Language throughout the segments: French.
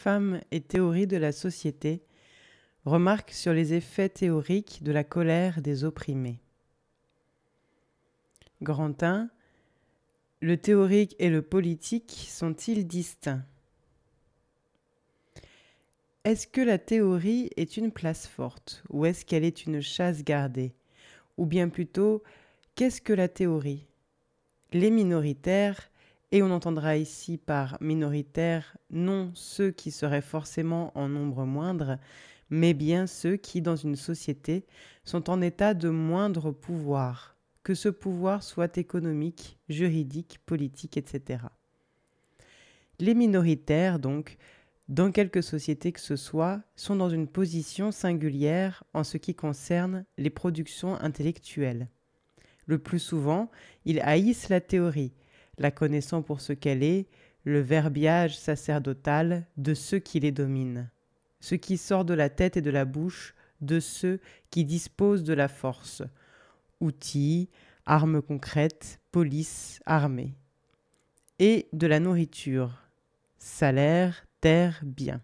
femmes et théorie de la société, remarque sur les effets théoriques de la colère des opprimés. Grand 1. Le théorique et le politique sont-ils distincts? Est-ce que la théorie est une place forte ou est-ce qu'elle est une chasse gardée? Ou bien plutôt, qu'est-ce que la théorie? Les minoritaires, et on entendra ici par minoritaires non ceux qui seraient forcément en nombre moindre, mais bien ceux qui, dans une société, sont en état de moindre pouvoir, que ce pouvoir soit économique, juridique, politique, etc. Les minoritaires, donc, dans quelque société que ce soit, sont dans une position singulière en ce qui concerne les productions intellectuelles. Le plus souvent, ils haïssent la théorie, la connaissant pour ce qu'elle est, le verbiage sacerdotal de ceux qui les dominent, ce qui sort de la tête et de la bouche de ceux qui disposent de la force, outils, armes concrètes, police, armée, et de la nourriture, salaire, terre, biens.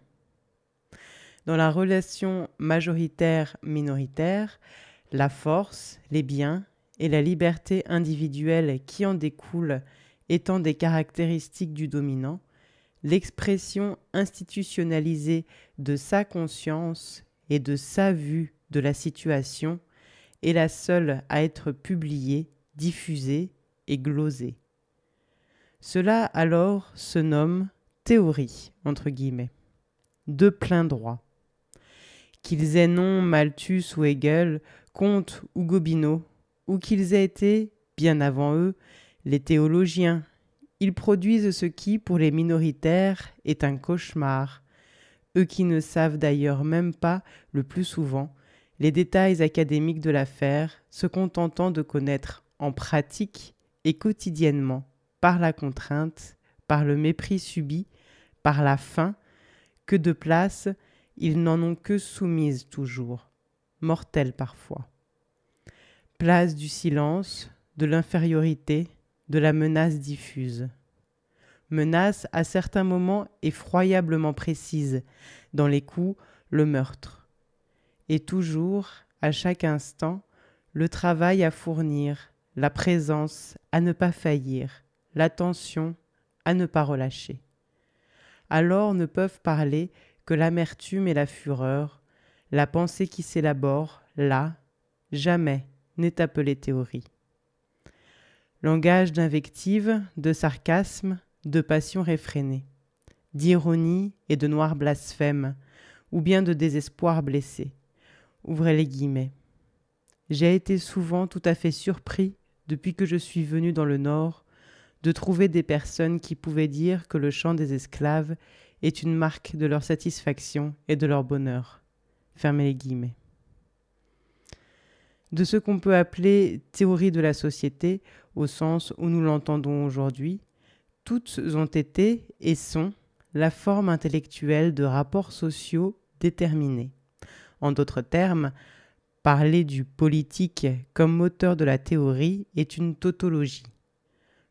Dans la relation majoritaire-minoritaire, la force, les biens et la liberté individuelle qui en découle étant des caractéristiques du dominant, l'expression institutionnalisée de sa conscience et de sa vue de la situation est la seule à être publiée, diffusée et glosée. Cela alors se nomme théorie, entre guillemets, de plein droit. Qu'ils aient nom Malthus ou Hegel, Comte ou Gobineau, ou qu'ils aient été, bien avant eux, les théologiens, ils produisent ce qui, pour les minoritaires, est un cauchemar, eux qui ne savent d'ailleurs même pas, le plus souvent, les détails académiques de l'affaire, se contentant de connaître en pratique et quotidiennement, par la contrainte, par le mépris subi, par la faim, que de place, ils n'en ont que soumise toujours, mortelle parfois. Place du silence, de l'infériorité, de la menace diffuse. Menace à certains moments effroyablement précise, dans les coups, le meurtre. Et toujours, à chaque instant, le travail à fournir, la présence à ne pas faillir, l'attention à ne pas relâcher. Alors ne peuvent parler que l'amertume et la fureur, la pensée qui s'élabore, là, jamais n'est appelée théorie. Langage d'invective, de sarcasme, de passion réfrénée, d'ironie et de noir blasphème, ou bien de désespoir blessé. Ouvrez les guillemets. J'ai été souvent tout à fait surpris, depuis que je suis venu dans le Nord, de trouver des personnes qui pouvaient dire que le chant des esclaves est une marque de leur satisfaction et de leur bonheur. Fermez les guillemets. De ce qu'on peut appeler théorie de la société, au sens où nous l'entendons aujourd'hui, toutes ont été et sont la forme intellectuelle de rapports sociaux déterminés. En d'autres termes, parler du politique comme moteur de la théorie est une tautologie.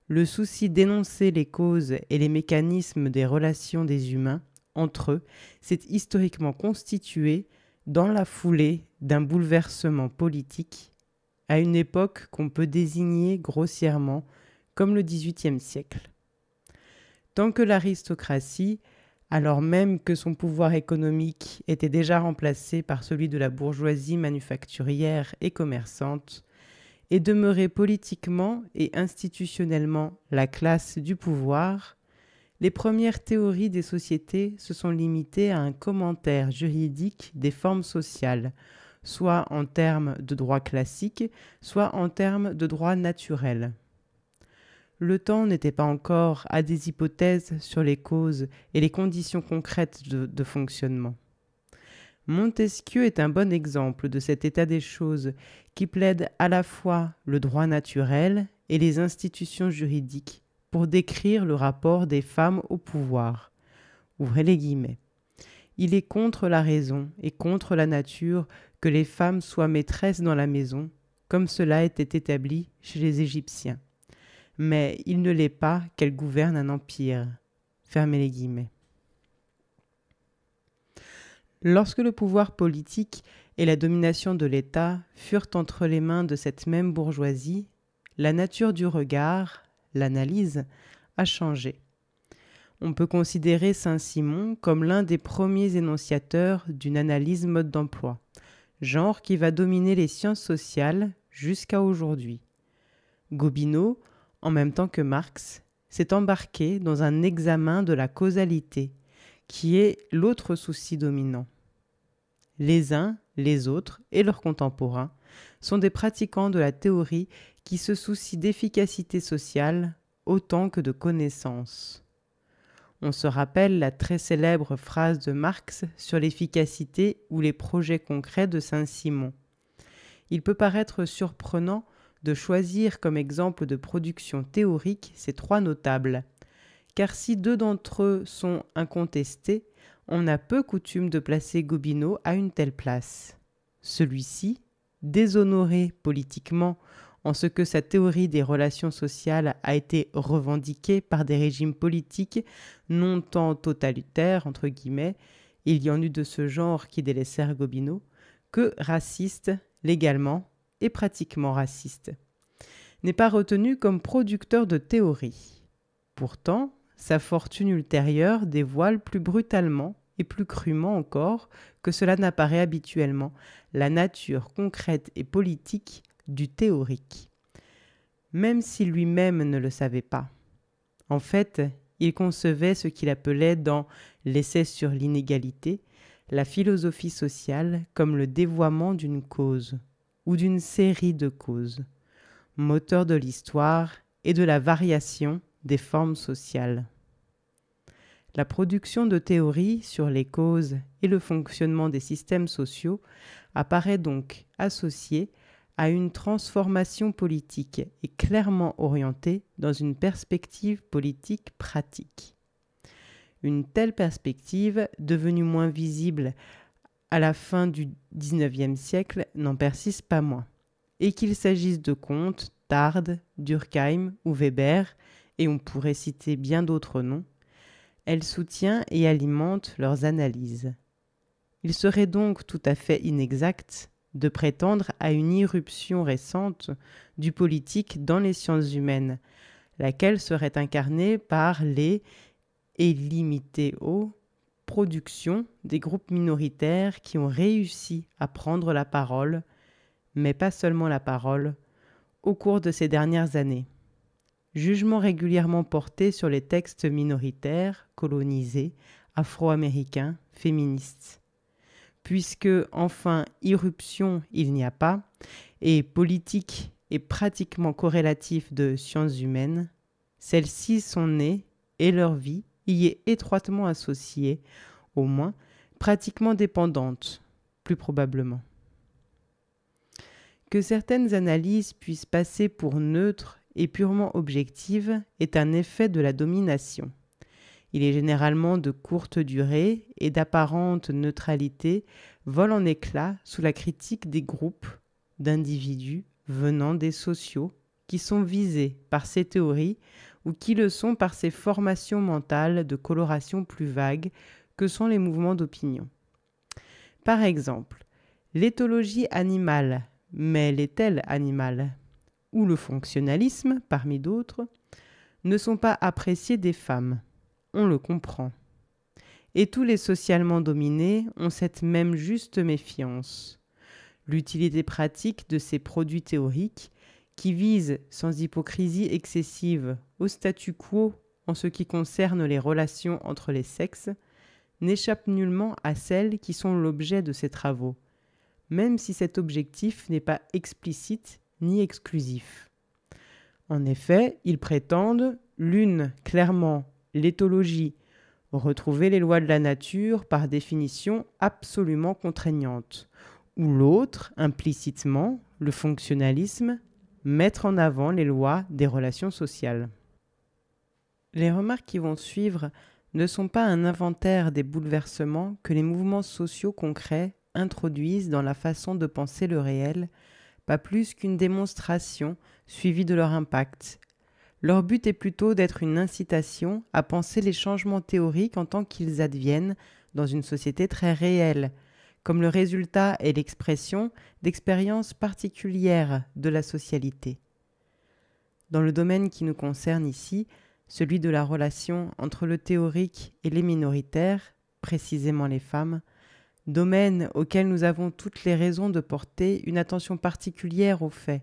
Le souci d'énoncer les causes et les mécanismes des relations des humains entre eux s'est historiquement constitué dans la foulée d'un bouleversement politique à une époque qu'on peut désigner grossièrement comme le XVIIIe siècle. Tant que l'aristocratie, alors même que son pouvoir économique était déjà remplacé par celui de la bourgeoisie manufacturière et commerçante, et demeurait politiquement et institutionnellement la classe du pouvoir, les premières théories des sociétés se sont limitées à un commentaire juridique des formes sociales, soit en termes de droit classique, soit en termes de droit naturel. Le temps n'était pas encore à des hypothèses sur les causes et les conditions concrètes de fonctionnement. Montesquieu est un bon exemple de cet état des choses qui plaide à la fois le droit naturel et les institutions juridiques pour décrire le rapport des femmes au pouvoir. Ouvrez les guillemets. Il est contre la raison et contre la nature que les femmes soient maîtresses dans la maison, comme cela était établi chez les Égyptiens. Mais il ne l'est pas qu'elles gouvernent un empire. Fermez les guillemets. Lorsque le pouvoir politique et la domination de l'État furent entre les mains de cette même bourgeoisie, la nature du regard, l'analyse, a changé. On peut considérer Saint-Simon comme l'un des premiers énonciateurs d'une analyse mode d'emploi, genre qui va dominer les sciences sociales jusqu'à aujourd'hui. Gobineau, en même temps que Marx, s'est embarqué dans un examen de la causalité, qui est l'autre souci dominant. Les uns, les autres et leurs contemporains sont des pratiquants de la théorie qui se soucient d'efficacité sociale autant que de connaissance. On se rappelle la très célèbre phrase de Marx sur l'efficacité ou les projets concrets de Saint-Simon. Il peut paraître surprenant de choisir comme exemple de production théorique ces trois notables, car si deux d'entre eux sont incontestés, on a peu coutume de placer Gobineau à une telle place. Celui-ci, déshonoré politiquement en ce que sa théorie des relations sociales a été revendiquée par des régimes politiques non tant totalitaires, entre guillemets, il y en eut de ce genre qui délaissèrent Gobineau, que raciste, légalement et pratiquement raciste, n'est pas retenu comme producteur de théorie. Pourtant, sa fortune ultérieure dévoile plus brutalement et plus crûment encore que cela n'apparaît habituellement la nature concrète et politique du théorique, même s'il lui-même ne le savait pas. En fait, il concevait ce qu'il appelait dans l'essai sur l'inégalité la philosophie sociale comme le dévoiement d'une cause ou d'une série de causes, moteur de l'histoire et de la variation des formes sociales. La production de théories sur les causes et le fonctionnement des systèmes sociaux apparaît donc associée à une transformation politique et clairement orientée dans une perspective politique pratique. Une telle perspective, devenue moins visible à la fin du XIXe siècle, n'en persiste pas moins. Et qu'il s'agisse de Comte, Tarde, Durkheim ou Weber, et on pourrait citer bien d'autres noms, elle soutient et alimente leurs analyses. Il serait donc tout à fait inexact de prétendre à une irruption récente du politique dans les sciences humaines, laquelle serait incarnée par les et limitée aux productions des groupes minoritaires qui ont réussi à prendre la parole, mais pas seulement la parole, au cours de ces dernières années. Jugement régulièrement porté sur les textes minoritaires, colonisés, afro-américains, féministes. Puisque, enfin, irruption il n'y a pas, et politique est pratiquement corrélatif de sciences humaines, celles-ci sont nées et leur vie y est étroitement associée, au moins pratiquement dépendante, plus probablement. Que certaines analyses puissent passer pour neutres et purement objectives est un effet de la domination. Il est généralement de courte durée et d'apparente neutralité vole en éclats sous la critique des groupes, d'individus venant des sociaux qui sont visés par ces théories ou qui le sont par ces formations mentales de coloration plus vague que sont les mouvements d'opinion. Par exemple, l'éthologie animale, mais l'est-elle animale, ou le fonctionnalisme, parmi d'autres, ne sont pas appréciés des femmes. On le comprend. Et tous les socialement dominés ont cette même juste méfiance. L'utilité pratique de ces produits théoriques qui visent, sans hypocrisie excessive, au statu quo en ce qui concerne les relations entre les sexes, n'échappe nullement à celles qui sont l'objet de ces travaux, même si cet objectif n'est pas explicite ni exclusif. En effet, ils prétendent, l'une clairement l'éthologie, retrouver les lois de la nature par définition absolument contraignantes, ou l'autre, implicitement, le fonctionnalisme, mettre en avant les lois des relations sociales. Les remarques qui vont suivre ne sont pas un inventaire des bouleversements que les mouvements sociaux concrets introduisent dans la façon de penser le réel, pas plus qu'une démonstration suivie de leur impact. Leur but est plutôt d'être une incitation à penser les changements théoriques en tant qu'ils adviennent dans une société très réelle, comme le résultat et l'expression d'expériences particulières de la socialité. Dans le domaine qui nous concerne ici, celui de la relation entre le théorique et les minoritaires, précisément les femmes, domaine auquel nous avons toutes les raisons de porter une attention particulière aux faits,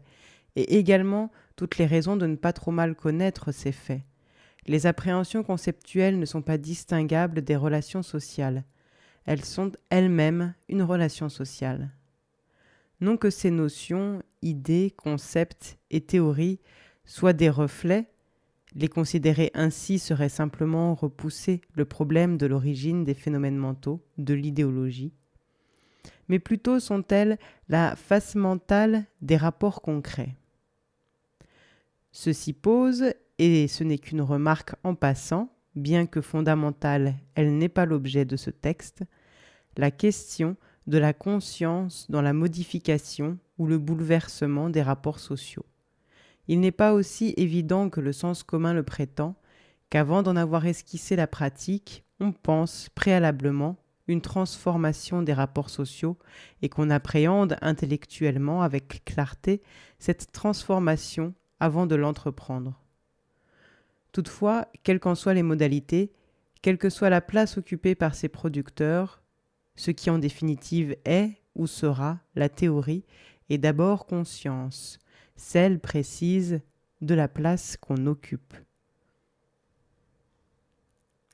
et également toutes les raisons de ne pas trop mal connaître ces faits. Les appréhensions conceptuelles ne sont pas distinguables des relations sociales. Elles sont elles-mêmes une relation sociale. Non que ces notions, idées, concepts et théories soient des reflets, les considérer ainsi serait simplement repousser le problème de l'origine des phénomènes mentaux, de l'idéologie, mais plutôt sont-elles la face mentale des rapports concrets. Ceci pose, et ce n'est qu'une remarque en passant, bien que fondamentale, elle n'est pas l'objet de ce texte, la question de la conscience dans la modification ou le bouleversement des rapports sociaux. Il n'est pas aussi évident que le sens commun le prétend, qu'avant d'en avoir esquissé la pratique, on pense préalablement une transformation des rapports sociaux et qu'on appréhende intellectuellement avec clarté cette transformation avant de l'entreprendre. Toutefois, quelles qu'en soient les modalités, quelle que soit la place occupée par ces producteurs, ce qui en définitive est ou sera la théorie est d'abord conscience, celle précise de la place qu'on occupe.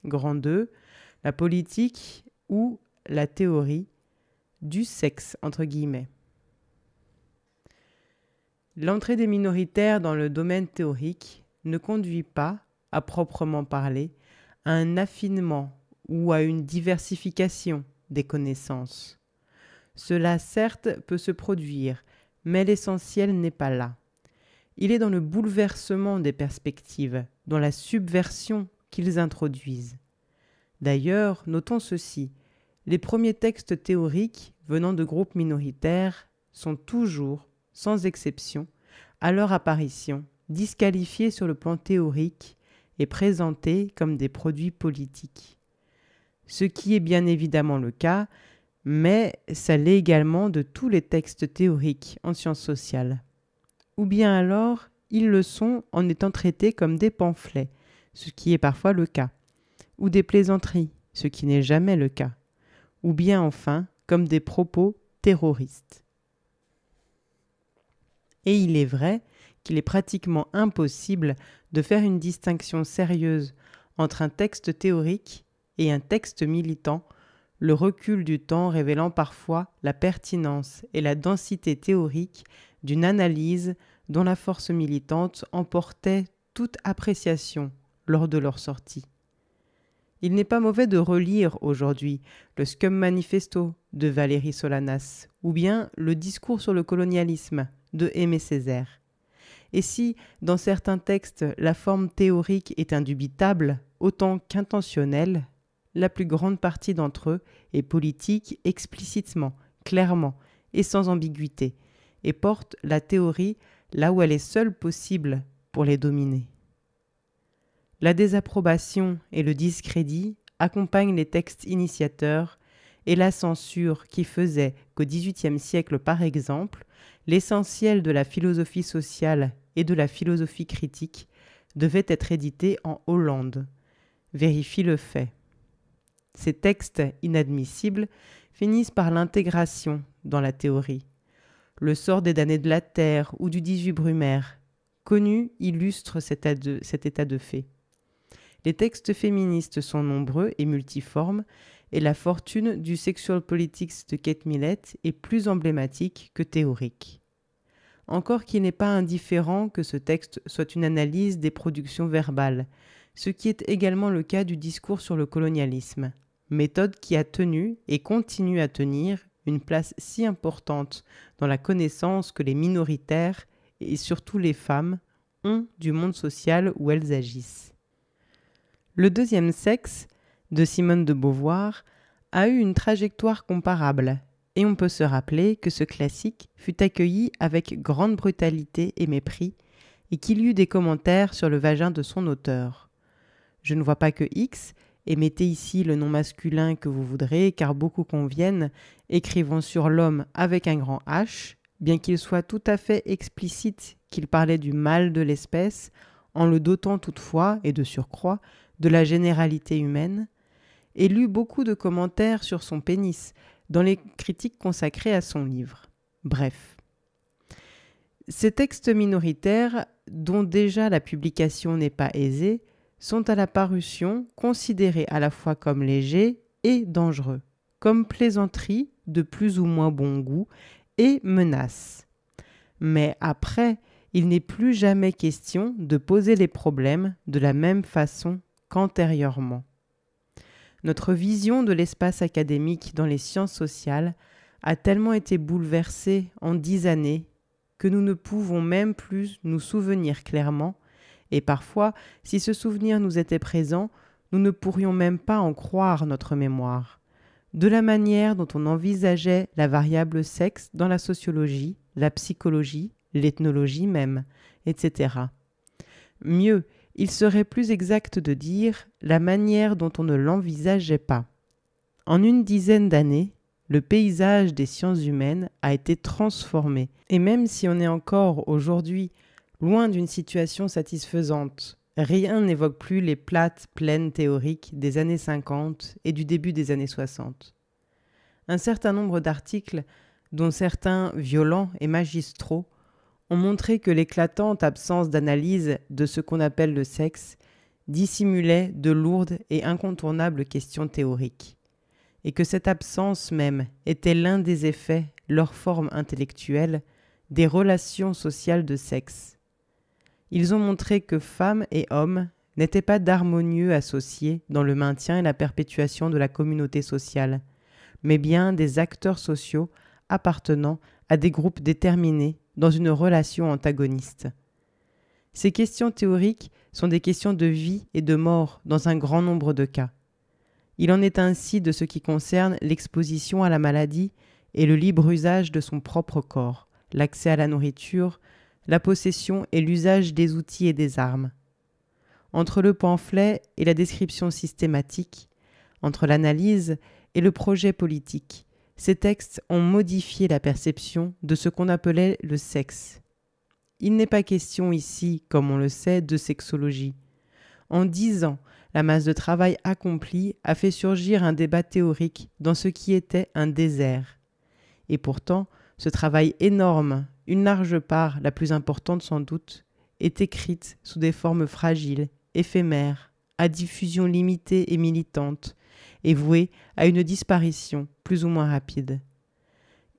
Grand 2, la politique ou la théorie du sexe, entre guillemets. L'entrée des minoritaires dans le domaine théorique ne conduit pas, à proprement parler, à un affinement ou à une diversification des connaissances. Cela, certes, peut se produire, mais l'essentiel n'est pas là. Il est dans le bouleversement des perspectives, dans la subversion qu'ils introduisent. D'ailleurs, notons ceci, les premiers textes théoriques venant de groupes minoritaires sont toujours, sans exception, à leur apparition, disqualifiés sur le plan théorique et présentés comme des produits politiques. Ce qui est bien évidemment le cas, mais ça l'est également de tous les textes théoriques en sciences sociales. Ou bien alors, ils le sont en étant traités comme des pamphlets, ce qui est parfois le cas, ou des plaisanteries, ce qui n'est jamais le cas, ou bien enfin comme des propos terroristes. Et il est vrai qu'il est pratiquement impossible de faire une distinction sérieuse entre un texte théorique et un texte militant, le recul du temps révélant parfois la pertinence et la densité théorique d'une analyse dont la force militante emportait toute appréciation lors de leur sortie. Il n'est pas mauvais de relire aujourd'hui le Scum Manifesto de Valéry Solanas ou bien le Discours sur le colonialisme de Aimé Césaire. Et si, dans certains textes, la forme théorique est indubitable autant qu'intentionnelle, la plus grande partie d'entre eux est politique explicitement, clairement et sans ambiguïté, et porte la théorie là où elle est seule possible pour les dominer. La désapprobation et le discrédit accompagnent les textes initiateurs et la censure qui faisait qu'au XVIIIe siècle, par exemple, l'essentiel de la philosophie sociale et de la philosophie critique devait être édité en Hollande. Vérifie le fait. Ces textes inadmissibles finissent par l'intégration dans la théorie. Le sort des damnés de la terre ou du 18 Brumaire, connu, illustre cet état de fait. Les textes féministes sont nombreux et multiformes, et la fortune du Sexual Politics de Kate Millett est plus emblématique que théorique. Encore qu'il n'est pas indifférent que ce texte soit une analyse des productions verbales, ce qui est également le cas du discours sur le colonialisme, méthode qui a tenu et continue à tenir une place si importante dans la connaissance que les minoritaires, et surtout les femmes, ont du monde social où elles agissent. Le deuxième sexe, de Simone de Beauvoir, a eu une trajectoire comparable, et on peut se rappeler que ce classique fut accueilli avec grande brutalité et mépris, et qu'il y eut des commentaires sur le vagin de son auteur. Je ne vois pas que X et mettez ici le nom masculin que vous voudrez, car beaucoup conviennent, écrivant sur l'homme avec un grand H, bien qu'il soit tout à fait explicite qu'il parlait du mal de l'espèce, en le dotant toutefois, et de surcroît, de la généralité humaine, et lut beaucoup de commentaires sur son pénis dans les critiques consacrées à son livre. Bref. Ces textes minoritaires, dont déjà la publication n'est pas aisée, sont à la parution considérés à la fois comme légers et dangereux, comme plaisanteries de plus ou moins bon goût et menaces. Mais après, il n'est plus jamais question de poser les problèmes de la même façon qu'antérieurement. Notre vision de l'espace académique dans les sciences sociales a tellement été bouleversée en 10 années que nous ne pouvons même plus nous souvenir clairement, et parfois, si ce souvenir nous était présent, nous ne pourrions même pas en croire notre mémoire, de la manière dont on envisageait la variable sexe dans la sociologie, la psychologie, l'ethnologie même, etc. Mieux, il serait plus exact de dire la manière dont on ne l'envisageait pas. En une dizaine d'années, le paysage des sciences humaines a été transformé. Et même si on est encore aujourd'hui loin d'une situation satisfaisante, rien n'évoque plus les plates plaines théoriques des années 50 et du début des années 60. Un certain nombre d'articles, dont certains violents et magistraux, ont montré que l'éclatante absence d'analyse de ce qu'on appelle le sexe dissimulait de lourdes et incontournables questions théoriques, et que cette absence même était l'un des effets, leur forme intellectuelle, des relations sociales de sexe. Ils ont montré que femmes et hommes n'étaient pas d'harmonieux associés dans le maintien et la perpétuation de la communauté sociale, mais bien des acteurs sociaux appartenant à des groupes déterminés dans une relation antagoniste. Ces questions théoriques sont des questions de vie et de mort dans un grand nombre de cas. Il en est ainsi de ce qui concerne l'exposition à la maladie et le libre usage de son propre corps, l'accès à la nourriture, la possession et l'usage des outils et des armes. Entre le pamphlet et la description systématique, entre l'analyse et le projet politique, ces textes ont modifié la perception de ce qu'on appelait le sexe. Il n'est pas question ici, comme on le sait, de sexologie. En 10 ans, la masse de travail accomplie a fait surgir un débat théorique dans ce qui était un désert. Et pourtant, ce travail énorme, une large part, la plus importante sans doute, est écrite sous des formes fragiles, éphémères, à diffusion limitée et militante, et vouée à une disparition plus ou moins rapide.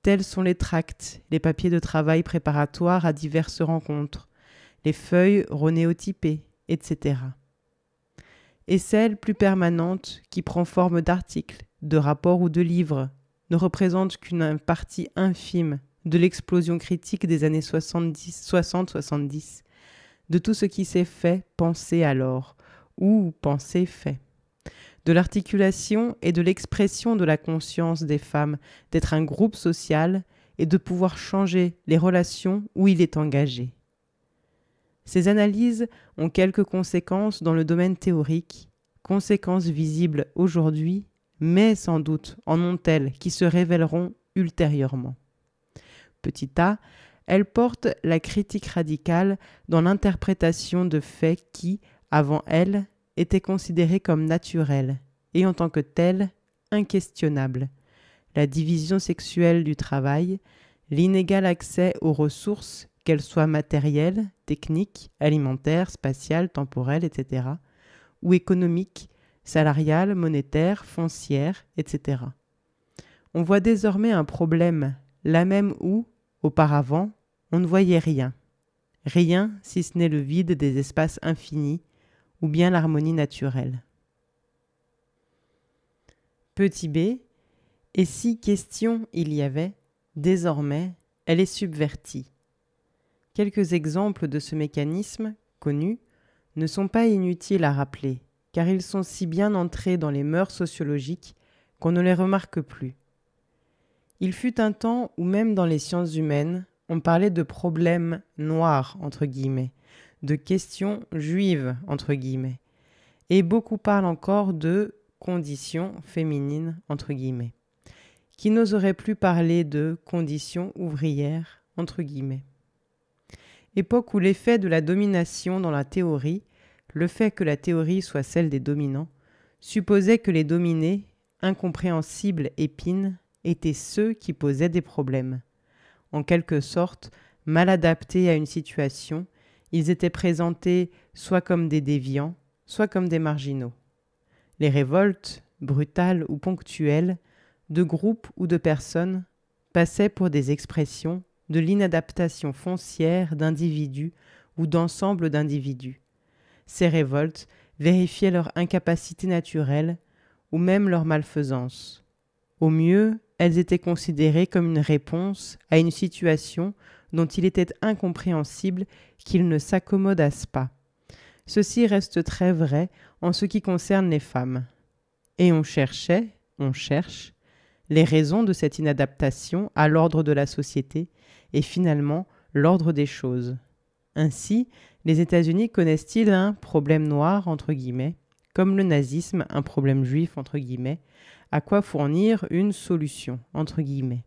Tels sont les tracts, les papiers de travail préparatoires à diverses rencontres, les feuilles renéotypées, etc. Et celle plus permanente qui prend forme d'articles, de rapports ou de livres, ne représente qu'une partie infime de l'explosion critique des années 60-70, de tout ce qui s'est fait penser alors, ou penser fait, de l'articulation et de l'expression de la conscience des femmes d'être un groupe social et de pouvoir changer les relations où il est engagé. Ces analyses ont quelques conséquences dans le domaine théorique, conséquences visibles aujourd'hui, mais sans doute en ont-elles qui se révéleront ultérieurement. Petit a, elles portent la critique radicale dans l'interprétation de faits qui, avant elles, étaient considérés comme naturels et en tant que tels, inquestionnables. La division sexuelle du travail, l'inégal accès aux ressources, qu'elles soient matérielles, techniques, alimentaires, spatiales, temporelles, etc., ou économiques, salariales, monétaires, foncières, etc. On voit désormais un problème, là même où, auparavant, on ne voyait rien. Rien si ce n'est le vide des espaces infinis, ou bien l'harmonie naturelle. Petit b, et si question il y avait, désormais, elle est subvertie. Quelques exemples de ce mécanisme, connus, ne sont pas inutiles à rappeler, car ils sont si bien entrés dans les mœurs sociologiques qu'on ne les remarque plus. Il fut un temps où même dans les sciences humaines, on parlait de problèmes noirs, entre guillemets, de questions juives, entre guillemets, Et beaucoup parlent encore de conditions féminines, entre guillemets, qui n'oseraient plus parler de conditions ouvrières, entre guillemets. Époque où l'effet de la domination dans la théorie, le fait que la théorie soit celle des dominants, supposait que les dominés, incompréhensibles épines, étaient ceux qui posaient des problèmes. En quelque sorte, mal adaptés à une situation, ils étaient présentés soit comme des déviants, soit comme des marginaux. Les révoltes, brutales ou ponctuelles, de groupes ou de personnes, passaient pour des expressions de l'inadaptation foncière d'individus ou d'ensemble d'individus. Ces révoltes vérifiaient leur incapacité naturelle ou même leur malfaisance. Au mieux, elles étaient considérées comme une réponse à une situation dont il était incompréhensible qu'ils ne s'accommodassent pas. Ceci reste très vrai en ce qui concerne les femmes. Et on cherche, les raisons de cette inadaptation à l'ordre de la société et finalement l'ordre des choses. Ainsi, les États-Unis connaissent-ils un problème noir, entre guillemets, comme le nazisme un problème juif, entre guillemets, à quoi fournir une solution, entre guillemets.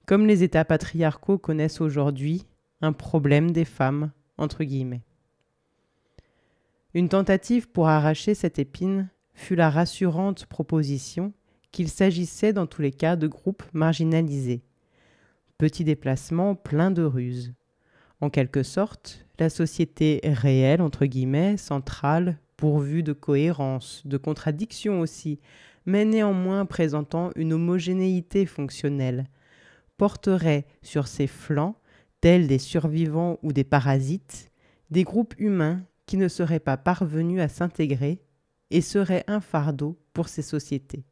Comme les États patriarcaux connaissent aujourd'hui un problème des femmes, entre guillemets. Une tentative pour arracher cette épine fut la rassurante proposition qu'il s'agissait dans tous les cas de groupes marginalisés. Petit déplacement plein de ruses. En quelque sorte, la société réelle, entre guillemets, centrale, pourvue de cohérence, de contradiction aussi, mais néanmoins présentant une homogénéité fonctionnelle, porterait sur ses flancs, tels des survivants ou des parasites, des groupes humains qui ne seraient pas parvenus à s'intégrer et seraient un fardeau pour ces sociétés.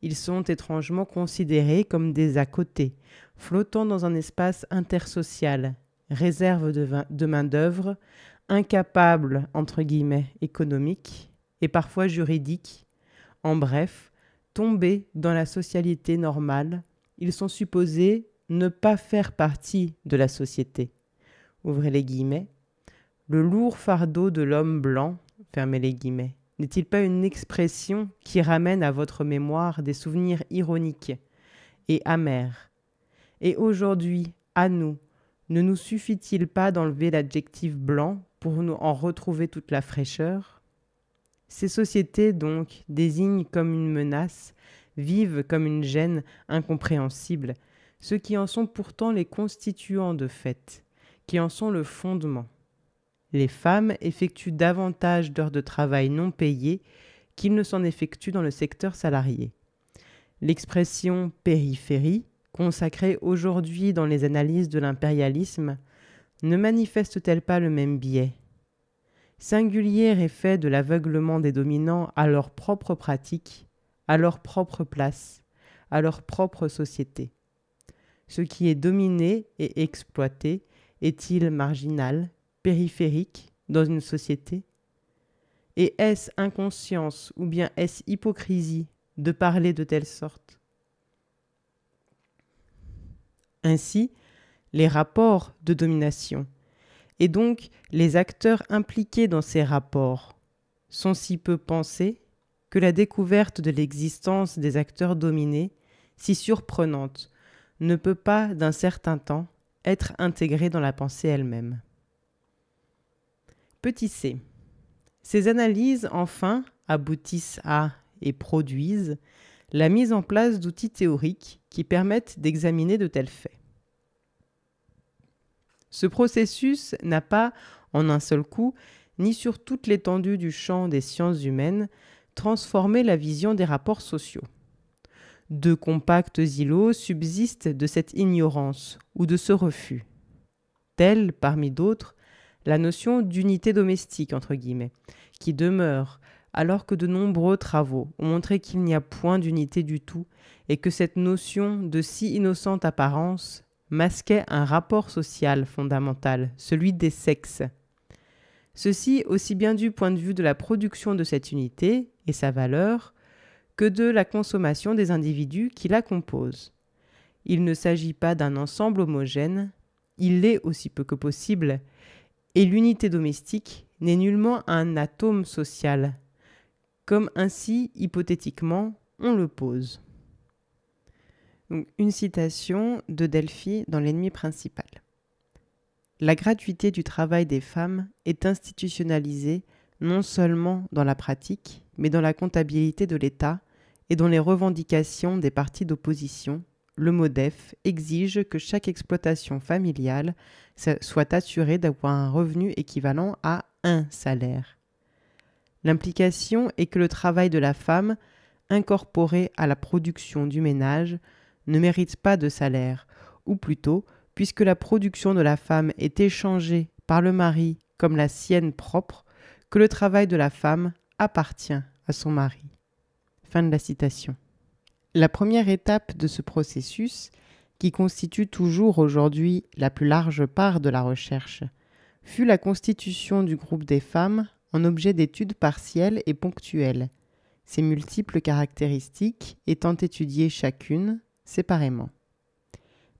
Ils sont étrangement considérés comme des à-côté, flottant dans un espace intersocial, réserve de main-d'œuvre, incapable, entre guillemets, économique et parfois juridique. En bref, tombés dans la socialité normale, ils sont supposés ne pas faire partie de la société. Ouvrez les guillemets. Le lourd fardeau de l'homme blanc, fermez les guillemets, n'est-il pas une expression qui ramène à votre mémoire des souvenirs ironiques et amers? Et aujourd'hui, à nous, ne nous suffit-il pas d'enlever l'adjectif blanc pour nous en retrouver toute la fraîcheur? Ces sociétés, donc, désignent comme une menace, vivent comme une gêne incompréhensible, ceux qui en sont pourtant les constituants de fait, qui en sont le fondement. Les femmes effectuent davantage d'heures de travail non payées qu'ils ne s'en effectuent dans le secteur salarié. L'expression périphérie, consacrée aujourd'hui dans les analyses de l'impérialisme, ne manifeste-t-elle pas le même biais? Singulier effet de l'aveuglement des dominants à leurs propres pratiques, à leur propre place, à leur propre société. Ce qui est dominé et exploité est-il marginal, périphérique dans une société? Et est-ce inconscience ou bien est-ce hypocrisie de parler de telle sorte? Ainsi, les rapports de domination, et donc les acteurs impliqués dans ces rapports, sont si peu pensés que la découverte de l'existence des acteurs dominés, si surprenante, ne peut pas, d'un certain temps, être intégrée dans la pensée elle-même. Petit c. Ces analyses, enfin, aboutissent à et produisent la mise en place d'outils théoriques qui permettent d'examiner de tels faits. Ce processus n'a pas, en un seul coup, ni sur toute l'étendue du champ des sciences humaines, transformé la vision des rapports sociaux. Deux compacts îlots subsistent de cette ignorance ou de ce refus. Telle, parmi d'autres, la notion d'unité domestique, entre guillemets, qui demeure, alors que de nombreux travaux ont montré qu'il n'y a point d'unité du tout et que cette notion de si innocente apparence masquait un rapport social fondamental, celui des sexes. Ceci aussi bien du point de vue de la production de cette unité et sa valeur que de la consommation des individus qui la composent. Il ne s'agit pas d'un ensemble homogène, il l'est aussi peu que possible, et l'unité domestique n'est nullement un atome social, comme ainsi, hypothétiquement, on le pose. Donc, une citation de Delphi dans L'ennemi principal. La gratuité du travail des femmes est institutionnalisée non seulement dans la pratique, mais dans la comptabilité de l'État et dans les revendications des partis d'opposition. Le MODEF exige que chaque exploitation familiale soit assurée d'avoir un revenu équivalent à un salaire. L'implication est que le travail de la femme, incorporé à la production du ménage, ne mérite pas de salaire, ou plutôt, puisque la production de la femme est échangée par le mari comme la sienne propre, que le travail de la femme appartient à son mari. Fin de la citation. La première étape de ce processus, qui constitue toujours aujourd'hui la plus large part de la recherche, fut la constitution du groupe des femmes en objet d'études partielles et ponctuelles, ces multiples caractéristiques étant étudiées chacune séparément.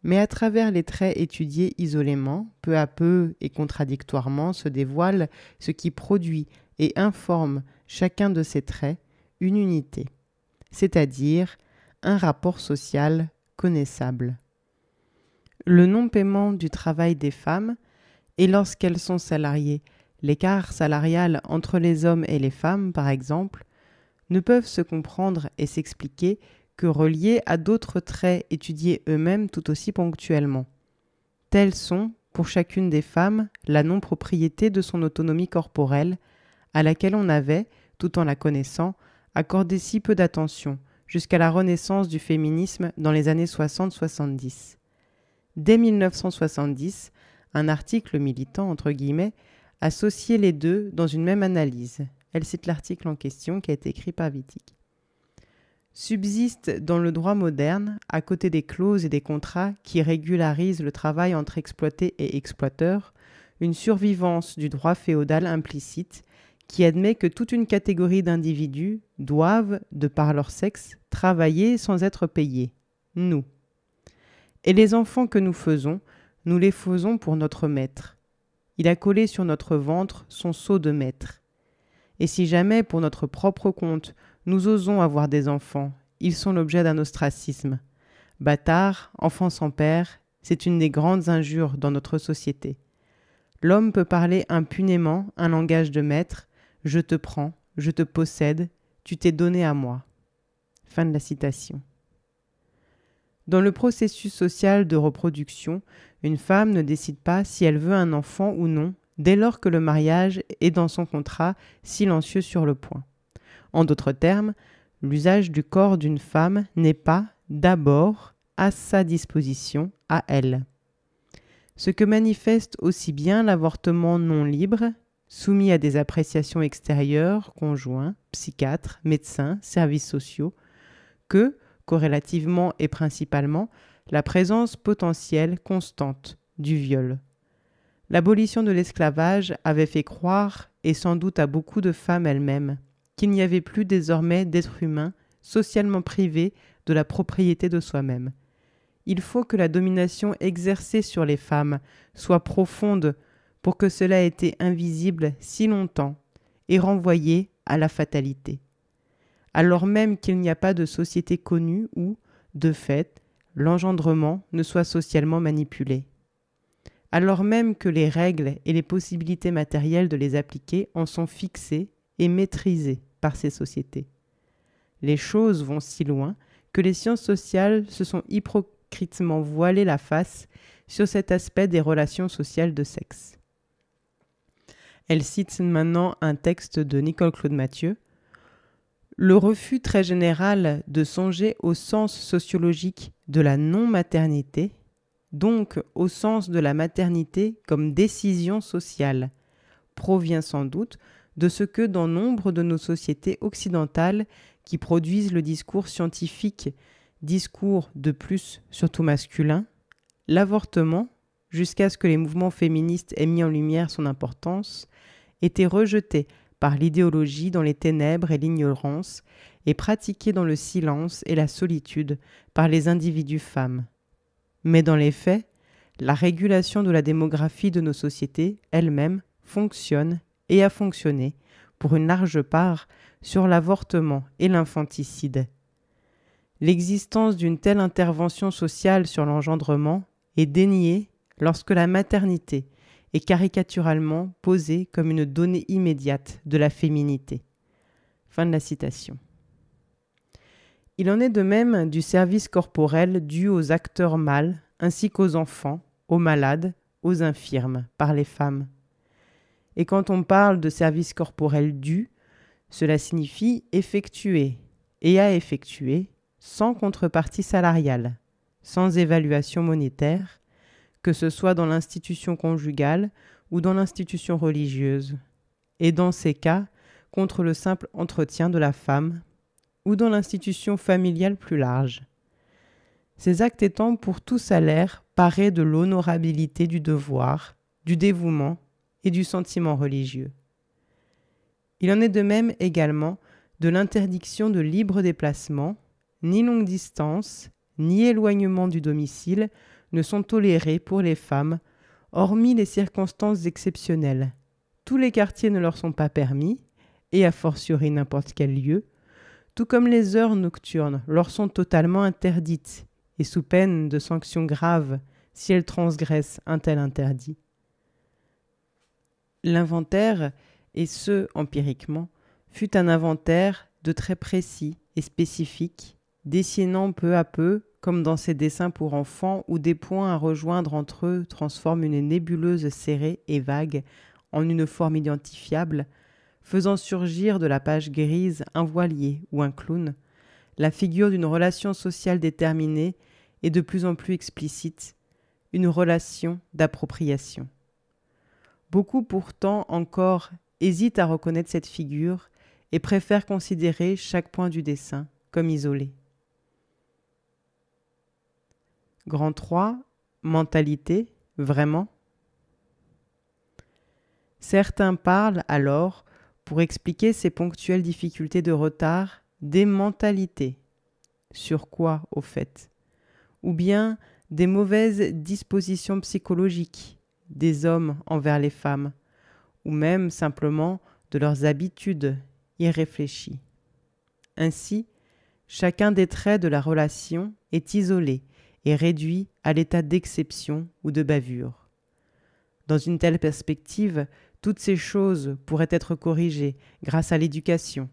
Mais à travers les traits étudiés isolément, peu à peu et contradictoirement se dévoile ce qui produit et informe chacun de ces traits une unité, c'est-à-dire un rapport social connaissable. Le non-paiement du travail des femmes et lorsqu'elles sont salariées, l'écart salarial entre les hommes et les femmes, par exemple, ne peuvent se comprendre et s'expliquer que reliés à d'autres traits étudiés eux-mêmes tout aussi ponctuellement. Tels sont, pour chacune des femmes, la non-propriété de son autonomie corporelle, à laquelle on avait, tout en la connaissant, accordé si peu d'attention, jusqu'à la renaissance du féminisme dans les années 60-70. Dès 1970, un article militant, entre guillemets, associait les deux dans une même analyse. Elle cite l'article en question qui a été écrit par Wittig. Subsiste dans le droit moderne, à côté des clauses et des contrats qui régularisent le travail entre exploités et exploiteurs, une survivance du droit féodal implicite qui admet que toute une catégorie d'individus doivent, de par leur sexe, travailler sans être payés. Nous. Et les enfants que nous les faisons pour notre maître. Il a collé sur notre ventre son sceau de maître. Et si jamais, pour notre propre compte, nous osons avoir des enfants, ils sont l'objet d'un ostracisme. Bâtard, enfant sans père, c'est une des grandes injures dans notre société. L'homme peut parler impunément un langage de maître, « je te prends, je te possède, tu t'es donné à moi ». Fin de la citation. Dans le processus social de reproduction, une femme ne décide pas si elle veut un enfant ou non, dès lors que le mariage est dans son contrat silencieux sur le point. En d'autres termes, l'usage du corps d'une femme n'est pas, d'abord, à sa disposition, à elle. Ce que manifeste aussi bien l'avortement non libre, soumis à des appréciations extérieures, conjoints, psychiatres, médecins, services sociaux, que, corrélativement et principalement, la présence potentielle constante du viol. L'abolition de l'esclavage avait fait croire, et sans doute à beaucoup de femmes elles-mêmes, qu'il n'y avait plus désormais d'êtres humains socialement privés de la propriété de soi-même. Il faut que la domination exercée sur les femmes soit profonde pour que cela ait été invisible si longtemps et renvoyé à la fatalité. Alors même qu'il n'y a pas de société connue où, de fait, l'engendrement ne soit socialement manipulé. Alors même que les règles et les possibilités matérielles de les appliquer en sont fixées et maîtrisées par ces sociétés. Les choses vont si loin que les sciences sociales se sont hypocritement voilées la face sur cet aspect des relations sociales de sexe. Elle cite maintenant un texte de Nicole Claude Mathieu. Le refus très général de songer au sens sociologique de la non-maternité, donc au sens de la maternité comme décision sociale, provient sans doute de ce que dans nombre de nos sociétés occidentales qui produisent le discours scientifique, discours de plus surtout masculin, l'avortement, jusqu'à ce que les mouvements féministes aient mis en lumière son importance, était rejeté par l'idéologie dans les ténèbres et l'ignorance et pratiqué dans le silence et la solitude par les individus femmes. Mais dans les faits, la régulation de la démographie de nos sociétés elle-même fonctionne et a fonctionné, pour une large part, sur l'avortement et l'infanticide. L'existence d'une telle intervention sociale sur l'engendrement est déniée lorsque la maternité est caricaturalement posée comme une donnée immédiate de la féminité. Fin de la citation. Il en est de même du service corporel dû aux acteurs mâles ainsi qu'aux enfants, aux malades, aux infirmes, par les femmes. Et quand on parle de service corporel dû, cela signifie effectuer et à effectuer sans contrepartie salariale, sans évaluation monétaire, que ce soit dans l'institution conjugale ou dans l'institution religieuse, et dans ces cas, contre le simple entretien de la femme, ou dans l'institution familiale plus large. Ces actes étant pour tout salaire parés de l'honorabilité du devoir, du dévouement et du sentiment religieux. Il en est de même également de l'interdiction de libre déplacement, ni longue distance, ni éloignement du domicile ne sont tolérés pour les femmes, hormis les circonstances exceptionnelles. Tous les quartiers ne leur sont pas permis, et a fortiori n'importe quel lieu, tout comme les heures nocturnes leur sont totalement interdites, et sous peine de sanctions graves si elles transgressent un tel interdit. L'inventaire, et ce empiriquement, fut un inventaire de très précis et spécifique, dessinant peu à peu, comme dans ces dessins pour enfants où des points à rejoindre entre eux transforment une nébuleuse serrée et vague en une forme identifiable, faisant surgir de la page grise un voilier ou un clown, la figure d'une relation sociale déterminée et de plus en plus explicite, une relation d'appropriation. Beaucoup pourtant encore hésitent à reconnaître cette figure et préfèrent considérer chaque point du dessin comme isolé. Grand 3, mentalité, vraiment. Certains parlent alors, pour expliquer ces ponctuelles difficultés de retard, des mentalités. Sur quoi, au fait? Ou bien des mauvaises dispositions psychologiques des hommes envers les femmes, ou même simplement de leurs habitudes irréfléchies. Ainsi, chacun des traits de la relation est isolé et réduit à l'état d'exception ou de bavure. Dans une telle perspective, toutes ces choses pourraient être corrigées grâce à l'éducation.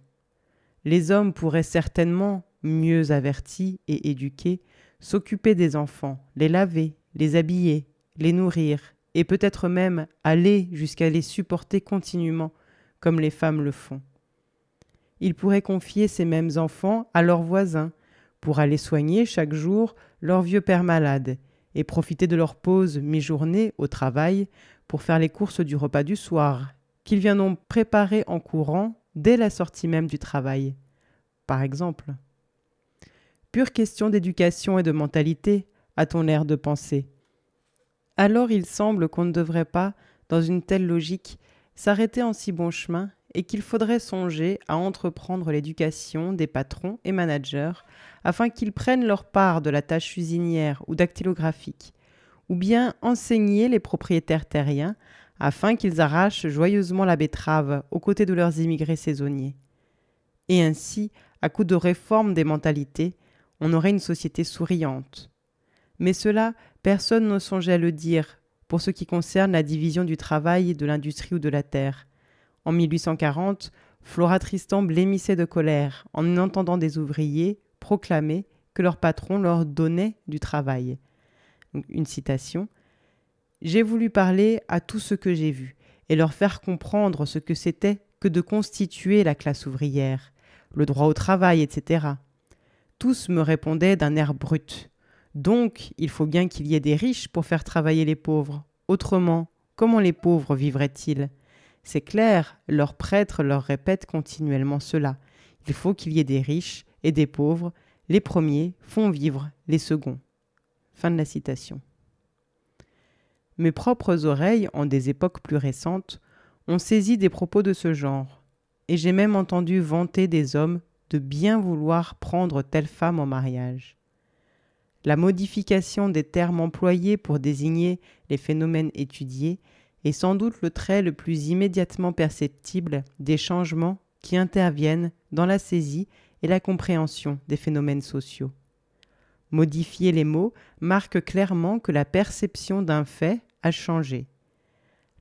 Les hommes pourraient certainement, mieux avertis et éduqués, s'occuper des enfants, les laver, les habiller, les nourrir, et peut-être même aller jusqu'à les supporter continuellement, comme les femmes le font. Ils pourraient confier ces mêmes enfants à leurs voisins, pour aller soigner chaque jour leur vieux père malade, et profiter de leur pause mi-journée au travail pour faire les courses du repas du soir, qu'ils viendront préparer en courant dès la sortie même du travail, par exemple. Pure question d'éducation et de mentalité, a-t-on l'air de penser. Alors il semble qu'on ne devrait pas, dans une telle logique, s'arrêter en si bon chemin et qu'il faudrait songer à entreprendre l'éducation des patrons et managers afin qu'ils prennent leur part de la tâche usinière ou dactylographique, ou bien enseigner les propriétaires terriens afin qu'ils arrachent joyeusement la betterave aux côtés de leurs immigrés saisonniers. Et ainsi, à coup de réforme des mentalités, on aurait une société souriante. Mais cela, personne ne songeait à le dire pour ce qui concerne la division du travail, de l'industrie ou de la terre. En 1840, Flora Tristan blêmissait de colère en entendant des ouvriers proclamer que leur patron leur donnait du travail. Donc, une citation. « J'ai voulu parler à tout ce que j'ai vu et leur faire comprendre ce que c'était que de constituer la classe ouvrière, le droit au travail, etc. Tous me répondaient d'un air brut. Donc, il faut bien qu'il y ait des riches pour faire travailler les pauvres. Autrement, comment les pauvres vivraient-ils ? C'est clair, leurs prêtres leur répètent continuellement cela. Il faut qu'il y ait des riches et des pauvres. Les premiers font vivre les seconds. » Fin de la citation. Mes propres oreilles, en des époques plus récentes, ont saisi des propos de ce genre, et j'ai même entendu vanter des hommes de bien vouloir prendre telle femme en mariage. La modification des termes employés pour désigner les phénomènes étudiés est sans doute le trait le plus immédiatement perceptible des changements qui interviennent dans la saisie et la compréhension des phénomènes sociaux. Modifier les mots marque clairement que la perception d'un fait a changé.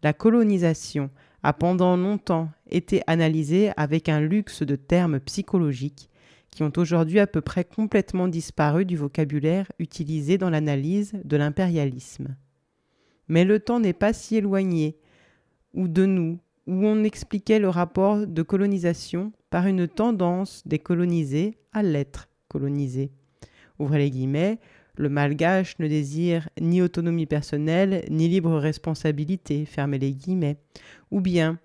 La colonisation a pendant longtemps été analysée avec un luxe de termes psychologiques qui ont aujourd'hui à peu près complètement disparu du vocabulaire utilisé dans l'analyse de l'impérialisme. Mais le temps n'est pas si éloigné où on expliquait le rapport de colonisation par une tendance des colonisés à l'être colonisé. Ouvrez les guillemets, le malgache ne désire ni autonomie personnelle, ni libre responsabilité, fermez les guillemets. Ou bien,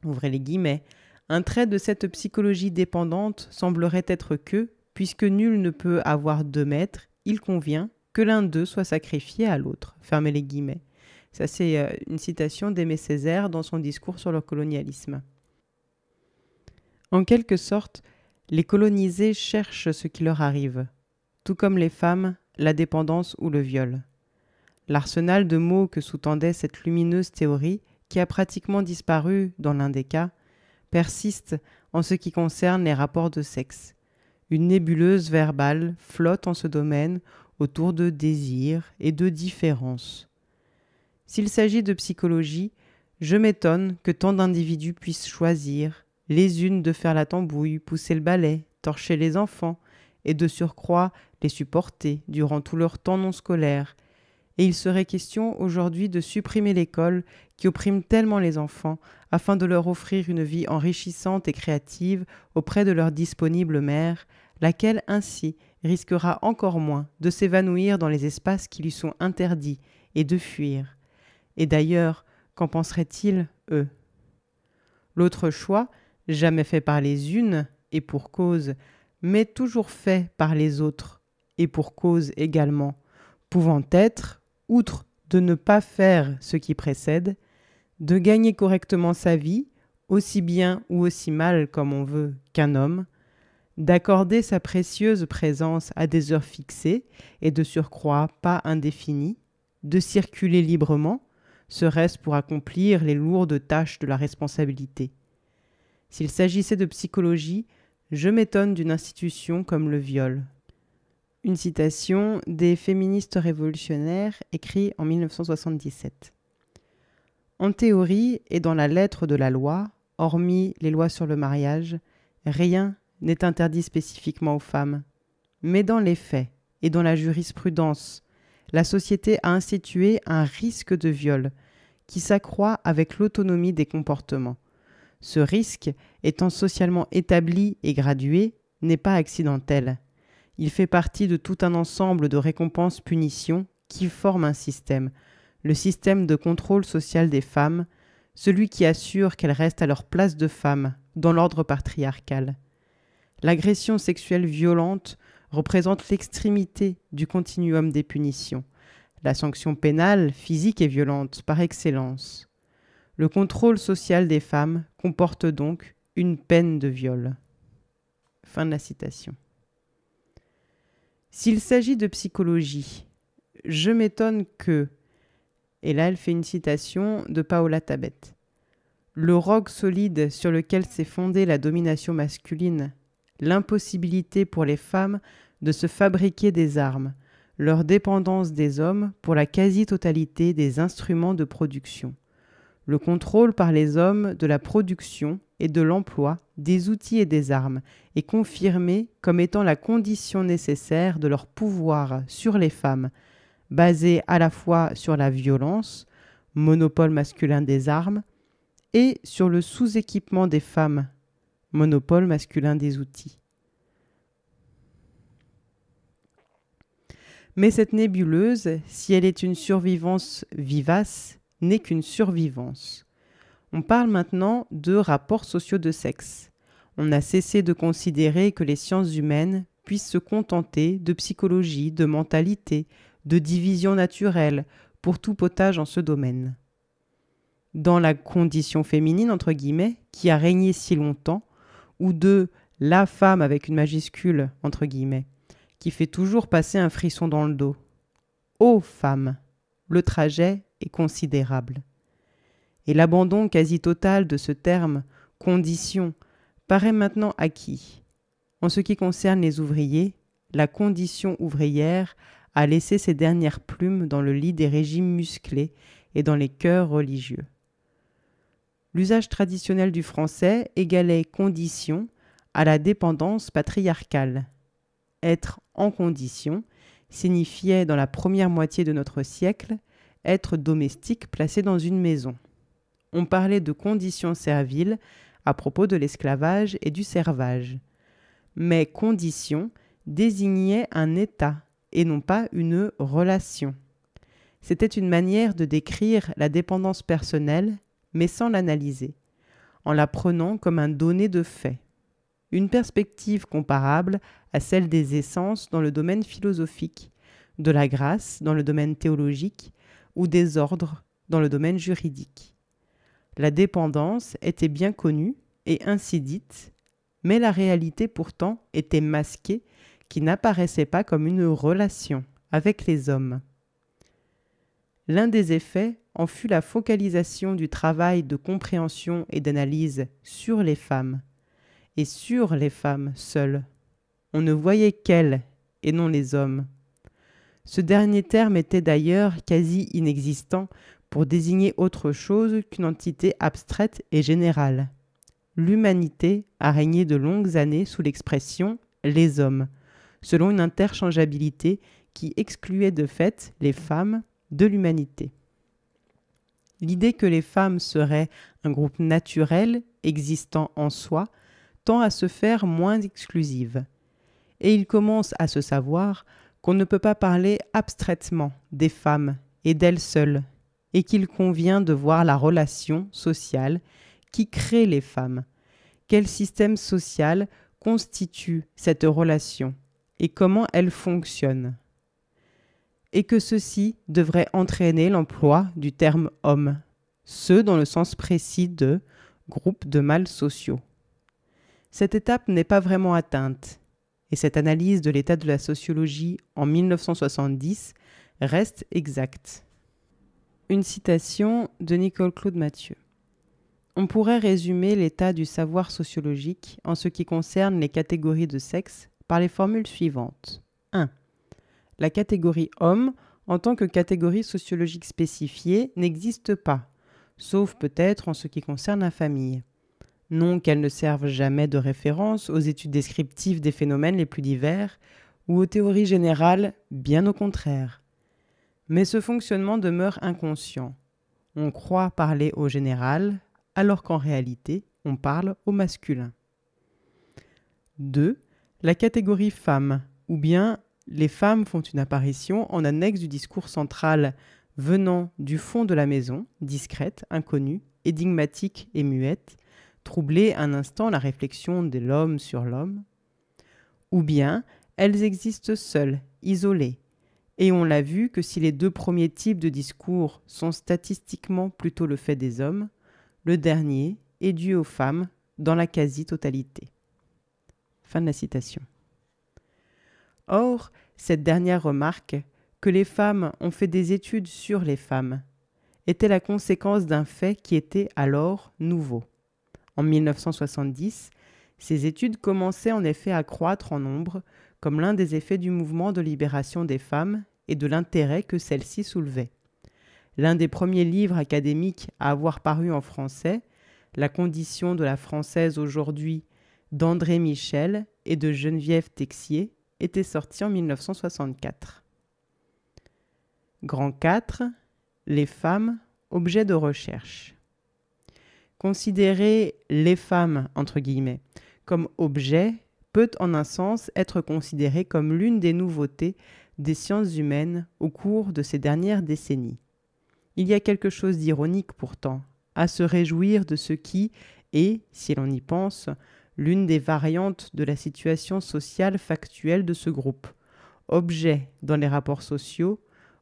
ouvrez les guillemets, un trait de cette psychologie dépendante semblerait être que, puisque nul ne peut avoir deux maîtres, il convient que l'un d'eux soit sacrifié à l'autre, fermez les guillemets. Ça, c'est une citation d'Aimé Césaire dans son discours sur le colonialisme. En quelque sorte, les colonisés cherchent ce qui leur arrive, tout comme les femmes, la dépendance ou le viol. L'arsenal de mots que sous-tendait cette lumineuse théorie, qui a pratiquement disparu dans l'un des cas, persiste en ce qui concerne les rapports de sexe. Une nébuleuse verbale flotte en ce domaine autour de désirs et de différences. S'il s'agit de psychologie, je m'étonne que tant d'individus puissent choisir, les unes de faire la tambouille, pousser le balai, torcher les enfants, et de surcroît les supporter durant tout leur temps non scolaire. Et il serait question aujourd'hui de supprimer l'école qui opprime tellement les enfants afin de leur offrir une vie enrichissante et créative auprès de leur disponible mère, laquelle ainsi risquera encore moins de s'évanouir dans les espaces qui lui sont interdits et de fuir. Et d'ailleurs, qu'en penseraient-ils, eux ? L'autre choix, jamais fait par les unes, et pour cause, mais toujours fait par les autres, et pour cause également, pouvant être, outre de ne pas faire ce qui précède, de gagner correctement sa vie, aussi bien ou aussi mal comme on veut qu'un homme, d'accorder sa précieuse présence à des heures fixées et de surcroît pas indéfinies, de circuler librement, serait-ce pour accomplir les lourdes tâches de la responsabilité. S'il s'agissait de psychologie, je m'étonne d'une institution comme le viol. Une citation des féministes révolutionnaires écrite en 1977. En théorie et dans la lettre de la loi, hormis les lois sur le mariage, rien n'est interdit spécifiquement aux femmes. Mais dans les faits et dans la jurisprudence, la société a institué un risque de viol qui s'accroît avec l'autonomie des comportements. Ce risque, étant socialement établi et gradué, n'est pas accidentel. Il fait partie de tout un ensemble de récompenses-punitions qui forment un système, le système de contrôle social des femmes, celui qui assure qu'elles restent à leur place de femmes dans l'ordre patriarcal. L'agression sexuelle violente représente l'extrémité du continuum des punitions, la sanction pénale, physique et violente par excellence. Le contrôle social des femmes comporte donc une peine de viol. Fin de la citation. S'il s'agit de psychologie, je m'étonne que, et là elle fait une citation de Paola Tabet, le roc solide sur lequel s'est fondée la domination masculine, l'impossibilité pour les femmes de se fabriquer des armes, leur dépendance des hommes pour la quasi-totalité des instruments de production, le contrôle par les hommes de la production et de l'emploi des outils et des armes est confirmé comme étant la condition nécessaire de leur pouvoir sur les femmes, basé à la fois sur la violence, monopole masculin des armes, et sur le sous-équipement des femmes, monopole masculin des outils. Mais cette nébuleuse, si elle est une survivance vivace, n'est qu'une survivance. On parle maintenant de rapports sociaux de sexe. On a cessé de considérer que les sciences humaines puissent se contenter de psychologie, de mentalité, de division naturelle, pour tout potage en ce domaine. Dans la condition féminine, entre guillemets, qui a régné si longtemps, ou de la femme avec une majuscule, entre guillemets, qui fait toujours passer un frisson dans le dos. Ô femme, le trajet est considérable. et l'abandon quasi total de ce terme « condition » paraît maintenant acquis. En ce qui concerne les ouvriers, la condition ouvrière a laissé ses dernières plumes dans le lit des régimes musclés et dans les cœurs religieux. L'usage traditionnel du français égalait condition à la dépendance patriarcale. Être en condition signifiait dans la première moitié de notre siècle être domestique placé dans une maison. On parlait de conditions serviles à propos de l'esclavage et du servage. Mais condition désignait un état et non pas une relation. C'était une manière de décrire la dépendance personnelle, mais sans l'analyser, en la prenant comme un donné de fait. Une perspective comparable à celle des essences dans le domaine philosophique, de la grâce dans le domaine théologique ou des ordres dans le domaine juridique. La dépendance était bien connue et ainsi dite, mais la réalité pourtant était masquée qui n'apparaissait pas comme une relation avec les hommes. L'un des effets en fut la focalisation du travail de compréhension et d'analyse sur les femmes, et sur les femmes seules. On ne voyait qu'elles et non les hommes. Ce dernier terme était d'ailleurs quasi inexistant pour désigner autre chose qu'une entité abstraite et générale. L'humanité a régné de longues années sous l'expression « les hommes », selon une interchangeabilité qui excluait de fait les femmes de l'humanité. L'idée que les femmes seraient un groupe naturel existant en soi tend à se faire moins exclusive. Et il commence à se savoir qu'on ne peut pas parler abstraitement des femmes et d'elles seules, et qu'il convient de voir la relation sociale qui crée les femmes. Quel système social constitue cette relation et comment elle fonctionne? Et que ceci devrait entraîner l'emploi du terme « homme », ce dans le sens précis de « groupe de mâles sociaux ». Cette étape n'est pas vraiment atteinte, et cette analyse de l'état de la sociologie en 1970 reste exacte. Une citation de Nicole-Claude Mathieu. On pourrait résumer l'état du savoir sociologique en ce qui concerne les catégories de sexe par les formules suivantes. 1. La catégorie homme, en tant que catégorie sociologique spécifiée, n'existe pas, sauf peut-être en ce qui concerne la famille. Non qu'elles ne servent jamais de référence aux études descriptives des phénomènes les plus divers ou aux théories générales, bien au contraire. Mais ce fonctionnement demeure inconscient. On croit parler au général, alors qu'en réalité, on parle au masculin. 2. La catégorie femme, ou bien les femmes font une apparition en annexe du discours central venant du fond de la maison, discrète, inconnue, énigmatique et muette, troubler un instant la réflexion de l'homme sur l'homme, ou bien elles existent seules, isolées, et on l'a vu que si les deux premiers types de discours sont statistiquement plutôt le fait des hommes, le dernier est dû aux femmes dans la quasi-totalité. Fin de la citation. Or, cette dernière remarque, que les femmes ont fait des études sur les femmes, était la conséquence d'un fait qui était alors nouveau. En 1970, ces études commençaient en effet à croître en nombre comme l'un des effets du mouvement de libération des femmes et de l'intérêt que celles-ci soulevaient. L'un des premiers livres académiques à avoir paru en français, La condition de la française aujourd'hui, d'André Michel et de Geneviève Texier, était sorti en 1964. Grand 4. Les femmes, objet de recherche. Considérer les femmes, entre guillemets, comme objet peut en un sens être considéré comme l'une des nouveautés des sciences humaines au cours de ces dernières décennies. Il y a quelque chose d'ironique pourtant à se réjouir de ce qui est, si l'on y pense, l'une des variantes de la situation sociale factuelle de ce groupe, objet dans les rapports sociaux,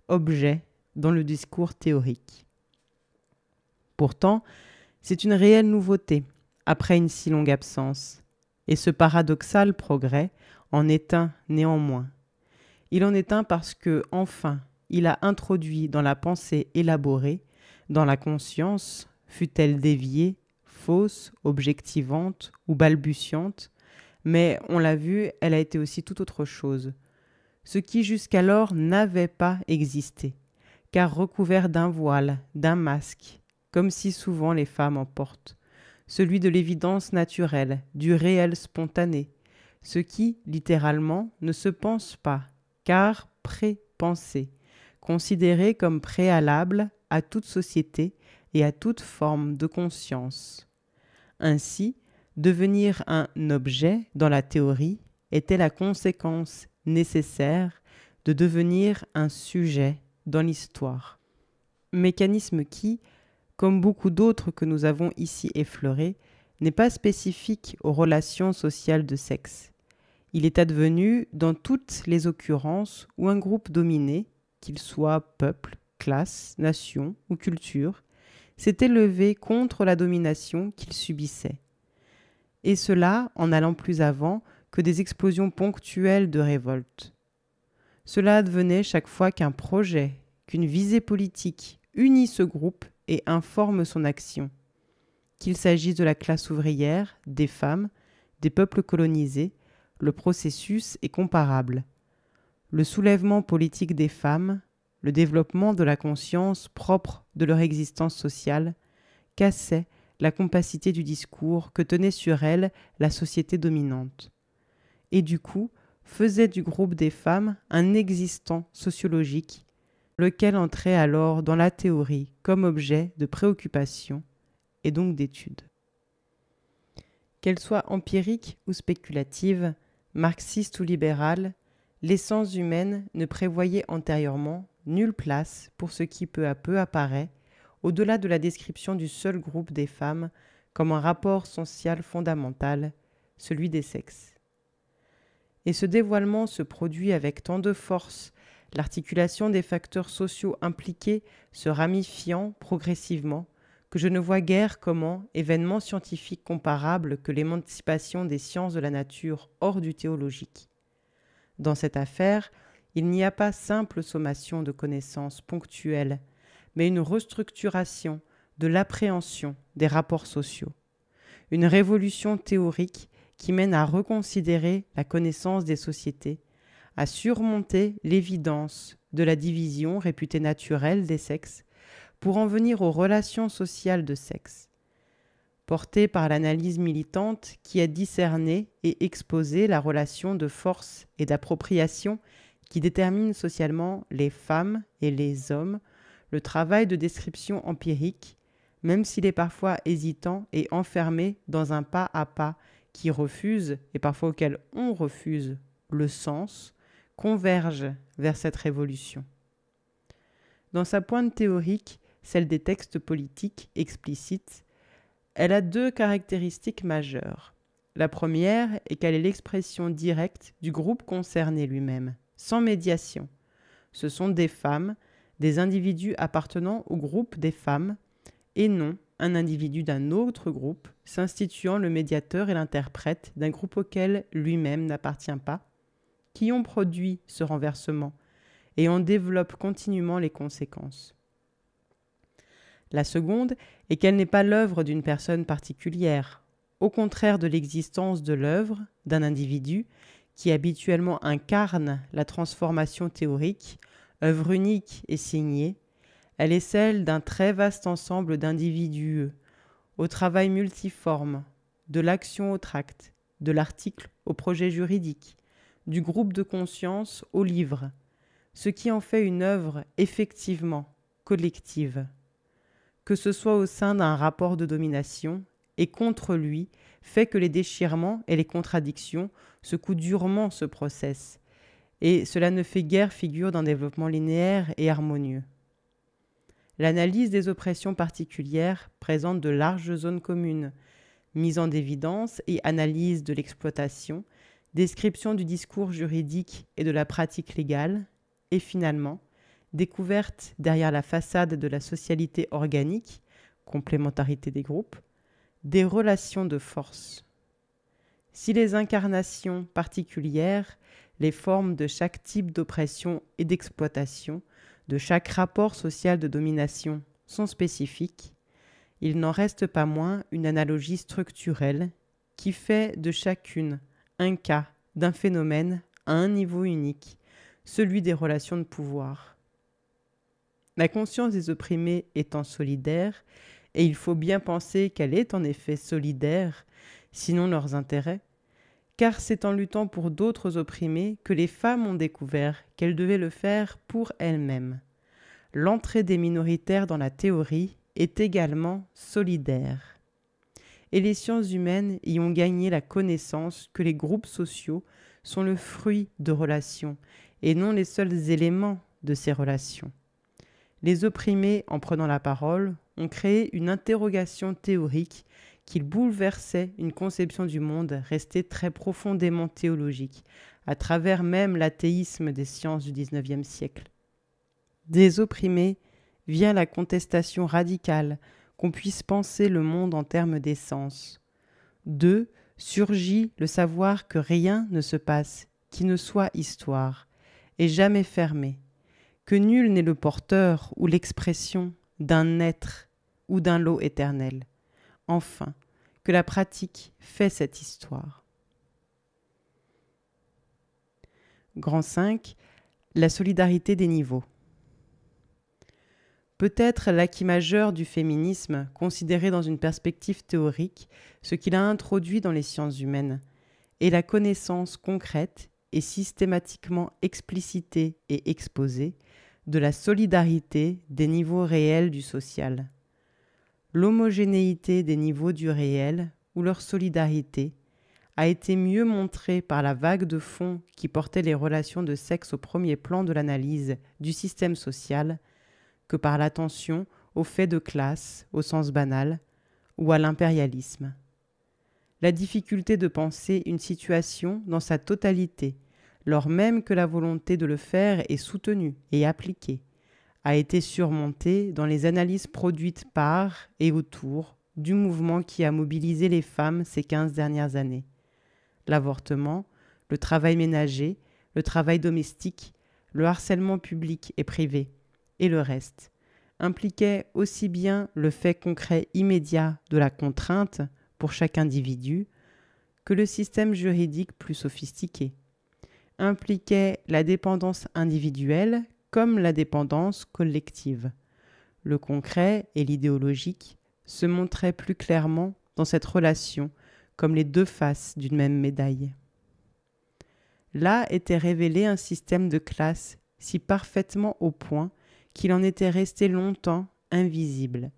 objet dans le discours théorique. Pourtant, c'est une réelle nouveauté, après une si longue absence, et ce paradoxal progrès en est un néanmoins. Il en est un parce que, enfin, il a introduit dans la pensée élaborée, dans la conscience, fût-elle déviée, fausse, objectivante ou balbutiante, mais on l'a vu, elle a été aussi tout autre chose. Ce qui jusqu'alors n'avait pas existé, car recouvert d'un voile, d'un masque, comme si souvent les femmes en portent, celui de l'évidence naturelle, du réel spontané, ce qui, littéralement, ne se pense pas, car pré-pensé, considéré comme préalable à toute société et à toute forme de conscience. Ainsi, devenir un objet dans la théorie était la conséquence nécessaire de devenir un sujet dans l'histoire. Mécanisme qui, comme beaucoup d'autres que nous avons ici effleurés, n'est pas spécifique aux relations sociales de sexe. Il est advenu dans toutes les occurrences où un groupe dominé, qu'il soit peuple, classe, nation ou culture, s'était levé contre la domination qu'il subissait. Et cela en allant plus avant que des explosions ponctuelles de révolte. Cela advenait chaque fois qu'un projet, qu'une visée politique unit ce groupe et informe son action. Qu'il s'agisse de la classe ouvrière, des femmes, des peuples colonisés, le processus est comparable. Le soulèvement politique des femmes, le développement de la conscience propre de leur existence sociale, cassait la compacité du discours que tenait sur elle la société dominante. Et du coup, faisait du groupe des femmes un existant sociologique, lequel entrait alors dans la théorie comme objet de préoccupation et donc d'étude. Qu'elle soit empirique ou spéculative, marxiste ou libérale, l'essence humaine ne prévoyait antérieurement nulle place pour ce qui peu à peu apparaît, au-delà de la description du seul groupe des femmes comme un rapport social fondamental, celui des sexes. Et ce dévoilement se produit avec tant de force, l'articulation des facteurs sociaux impliqués se ramifiant progressivement, que je ne vois guère comment événement scientifique comparable que l'émancipation des sciences de la nature hors du théologique. Dans cette affaire, il n'y a pas simple sommation de connaissances ponctuelles, mais une restructuration de l'appréhension des rapports sociaux. Une révolution théorique qui mène à reconsidérer la connaissance des sociétés, à surmonter l'évidence de la division réputée naturelle des sexes, pour en venir aux relations sociales de sexe. Portée par l'analyse militante qui a discerné et exposé la relation de force et d'appropriation qui détermine socialement les femmes et les hommes, le travail de description empirique, même s'il est parfois hésitant et enfermé dans un pas à pas qui refuse, et parfois auquel on refuse, le sens, converge vers cette révolution. Dans sa pointe théorique, celle des textes politiques explicites, elle a deux caractéristiques majeures. La première est qu'elle est l'expression directe du groupe concerné lui-même, sans médiation. Ce sont des femmes, des individus appartenant au groupe des femmes, et non un individu d'un autre groupe, s'instituant le médiateur et l'interprète d'un groupe auquel lui-même n'appartient pas, qui ont produit ce renversement et en développent continuellement les conséquences. La seconde est qu'elle n'est pas l'œuvre d'une personne particulière, au contraire de l'existence de l'œuvre d'un individu qui habituellement incarne la transformation théorique, œuvre unique et signée. Elle est celle d'un très vaste ensemble d'individus, au travail multiforme, de l'action au tract, de l'article au projet juridique, du groupe de conscience au livre, ce qui en fait une œuvre effectivement collective. Que ce soit au sein d'un rapport de domination et contre lui, fait que les déchirements et les contradictions secouent durement ce process, et cela ne fait guère figure d'un développement linéaire et harmonieux. L'analyse des oppressions particulières présente de larges zones communes, mise en évidence et analyse de l'exploitation, description du discours juridique et de la pratique légale, et finalement, découverte derrière la façade de la socialité organique, complémentarité des groupes, des relations de force. Si les incarnations particulières, les formes de chaque type d'oppression et d'exploitation, de chaque rapport social de domination sont spécifiques, il n'en reste pas moins une analogie structurelle qui fait de chacune un cas d'un phénomène à un niveau unique, celui des relations de pouvoir. La conscience des opprimés étant solidaire, et il faut bien penser qu'elle est en effet solidaire, sinon leurs intérêts, car c'est en luttant pour d'autres opprimés que les femmes ont découvert qu'elles devaient le faire pour elles-mêmes. L'entrée des minoritaires dans la théorie est également solidaire. Et les sciences humaines y ont gagné la connaissance que les groupes sociaux sont le fruit de relations et non les seuls éléments de ces relations. Les opprimés, en prenant la parole, ont créé une interrogation théorique qui bouleversait une conception du monde restée très profondément théologique, à travers même l'athéisme des sciences du XIXe siècle. Des opprimés vient la contestation radicale qu'on puisse penser le monde en termes d'essence. D'eux surgit le savoir que rien ne se passe qui ne soit histoire, et jamais fermé, que nul n'est le porteur ou l'expression d'un être ou d'un lot éternel. Enfin, que la pratique fait cette histoire. Grand 5. La solidarité des niveaux. Peut-être l'acquis majeur du féminisme, considéré dans une perspective théorique, ce qu'il a introduit dans les sciences humaines, est la connaissance concrète et systématiquement explicitée et exposée de la solidarité des niveaux réels du social. L'homogénéité des niveaux du réel ou leur solidarité a été mieux montrée par la vague de fond qui portait les relations de sexe au premier plan de l'analyse du système social que par l'attention aux faits de classe au sens banal ou à l'impérialisme. La difficulté de penser une situation dans sa totalité, lors même que la volonté de le faire est soutenue et appliquée, a été surmontée dans les analyses produites par et autour du mouvement qui a mobilisé les femmes ces 15 dernières années. L'avortement, le travail ménager, le travail domestique, le harcèlement public et privé, et le reste, impliquaient aussi bien le fait concret immédiat de la contrainte pour chaque individu que le système juridique plus sophistiqué, impliquaient la dépendance individuelle comme la dépendance collective. Le concret et l'idéologique se montraient plus clairement dans cette relation comme les deux faces d'une même médaille. Là était révélé un système de classe si parfaitement au point qu'il en était resté longtemps invisible.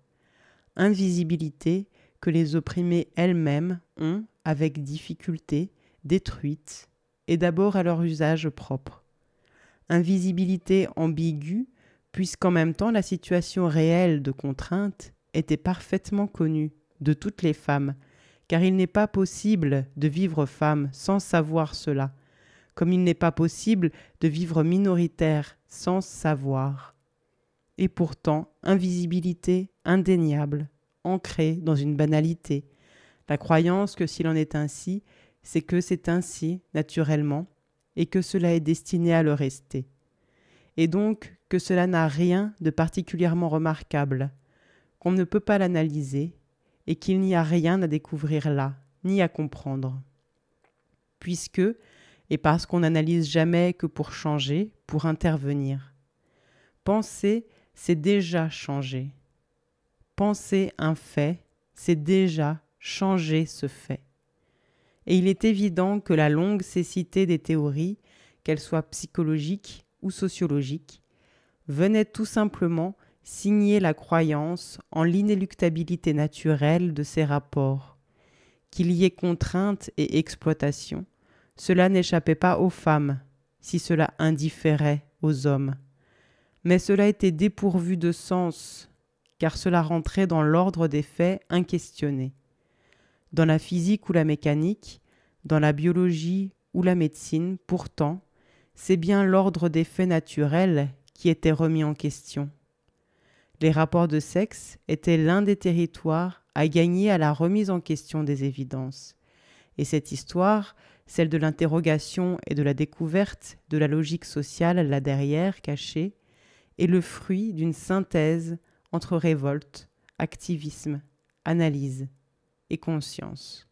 Invisibilité que les opprimées elles-mêmes ont, avec difficulté, détruite, et d'abord à leur usage propre. Invisibilité ambiguë, puisqu'en même temps la situation réelle de contrainte était parfaitement connue de toutes les femmes, car il n'est pas possible de vivre femme sans savoir cela, comme il n'est pas possible de vivre minoritaire sans savoir. Et pourtant, invisibilité indéniable, ancrée dans une banalité, la croyance que s'il en est ainsi, c'est que c'est ainsi, naturellement, et que cela est destiné à le rester. Et donc que cela n'a rien de particulièrement remarquable, qu'on ne peut pas l'analyser, et qu'il n'y a rien à découvrir là, ni à comprendre. Puisque, et parce qu'on n'analyse jamais que pour changer, pour intervenir. Penser, c'est déjà changer. Penser un fait, c'est déjà changer ce fait. Et il est évident que la longue cécité des théories, qu'elles soient psychologiques ou sociologiques, venait tout simplement signer la croyance en l'inéluctabilité naturelle de ces rapports. Qu'il y ait contrainte et exploitation, cela n'échappait pas aux femmes, si cela indifférait aux hommes. Mais cela était dépourvu de sens, car cela rentrait dans l'ordre des faits inquestionnés. Dans la physique ou la mécanique, dans la biologie ou la médecine, pourtant, c'est bien l'ordre des faits naturels qui était remis en question. Les rapports de sexe étaient l'un des territoires à gagner à la remise en question des évidences. Et cette histoire, celle de l'interrogation et de la découverte de la logique sociale là derrière, cachée, est le fruit d'une synthèse entre révolte, activisme analyse et conscience.